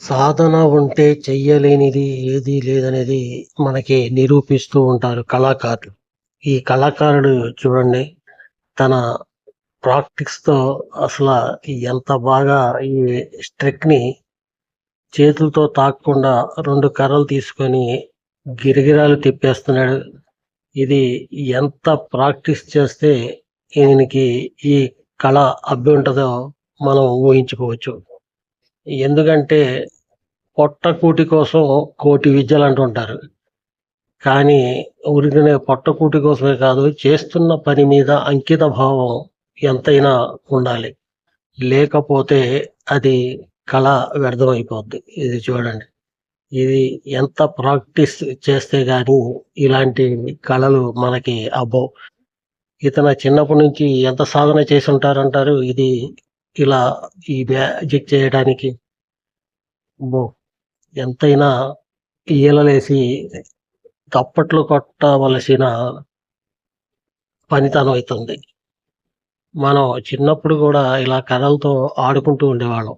సాధన ఉంటే చెయ్యలేనిది ఏదీ లేదనేది మనకి నిరూపిస్తూ ఉంటారు కళాకారులు. ఈ కళాకారుడు చూడండి తన ప్రాక్టీస్‌తో అసల ఎంత బాగా ఈ స్ట్రిక్‌ని చేతులతో తాకకుండా 2 కర్రలు తీసుకొని గిరగిరాలు తిప్పేస్తున్నాడు. ఇది ఎంత ప్రాక్టీస్ చేస్తే ఈయనకి ఈ కళ అబ్బుంటదో మనం ఊహించుకోవచ్చు. ఎందుకంటే పొట్టకూటి కోసం కోటి విద్యలంటుంటారు. కానీ ఊరికనే పొట్టకూటి కోసమే కాదు, చేస్తున్న పని మీద అంకిత భావం ఎంతైనా ఉండాలి. లేకపోతే అది కళ వ్యర్థమైపోద్ది. ఇది చూడండి. ఇది ఎంత ప్రాక్టీస్ చేస్తే గాని ఇలాంటి కళలు మనకి అబ్బవు. ఇతను చిన్నప్పటి నుంచి ఎంత సాధన చేసుంటారంటారు. ఇది ఇలా ఈ మ్యాజిక్ చేయడానికి అబ్బో! ఎంతైనా ఈలలేసి తప్పట్లు కొట్టవలసిన పనితనం అయితుంది. మనం చిన్నప్పుడు గూడా ఇలా కర్రలతో ఆడుకుంటూ ఉండేవాళ్ళం.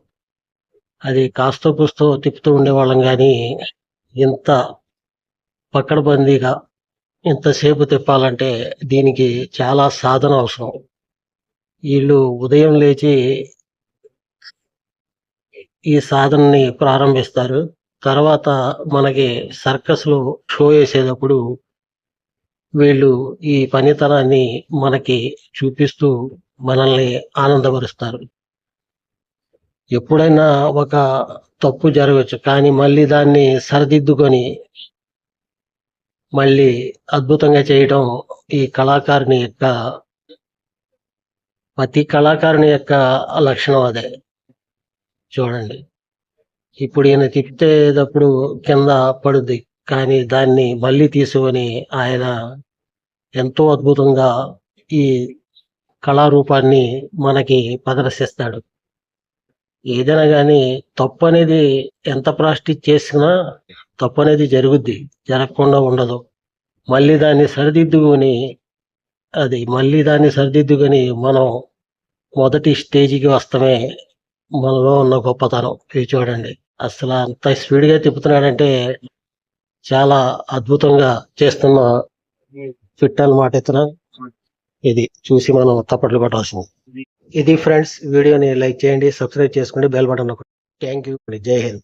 అది కాస్తో కూస్తో తిప్పుతూ ఉండేవాళ్ళం గానీ, ఇంత పకడ్బందీగా ఇంతసేపు తిప్పాలంటే దీనికి చాలా సాధన అవసరం. ఈళ్ళు ఉదయం లేచి ఈ సాధనని ప్రారంభిస్తారు. తర్వాత మనకి సర్కస్‌లో షో ఏసేటప్పుడు వీళ్ళు ఈ పనితనాన్ని మనకి చూపిస్తూ మనల్ని ఆనందపరుస్తారు. ఎప్పుడైనా ఒక తప్పు జరగొచ్చు. కానీ మళ్ళీ దాన్ని సరిదిద్దుకొని మళ్ళీ అద్భుతంగా చేయటం ఈ కళాకారుని యొక్క ప్రతి కళాకారుని యొక్క లక్షణం అదే. చూడండి. ఇప్పుడు ఈయన తిప్పేటప్పుడు కింద పడుద్ది. కానీ దాన్ని మళ్ళీ తీసుకొని ఆయన ఎంతో అద్భుతంగా ఈ కళారూపాన్ని మనకి ప్రదర్శిస్తాడు. ఏదైనా గానీ తప్పనేది ఎంత ప్రాక్టీస్ చేసినా తప్పనేది జరుగుద్ది. జరగకుండా ఉండదు. మళ్ళీ దాన్ని సరిదిద్దుకొని మనం మొదటి స్టేజ్‌కి వస్తమే మనలో ఉన్న గొప్పతనం. ఇది చూడండి. అసల అంత స్పీడ్‌గా తిప్పుతున్నాడంటే చాలా అద్భుతంగా చేస్తున్న ఫిట్ అన్నమాట ఇతను. ఇది చూసి మనం చప్పట్లు కొట్టాల్సింది. ఇది ఫ్రెండ్స్, వీడియోని లైక్ చేయండి, సబ్స్క్రైబ్ చేసుకోండి, బెల్ బటన్ నొక్కండి. Thank you. జై హింద్.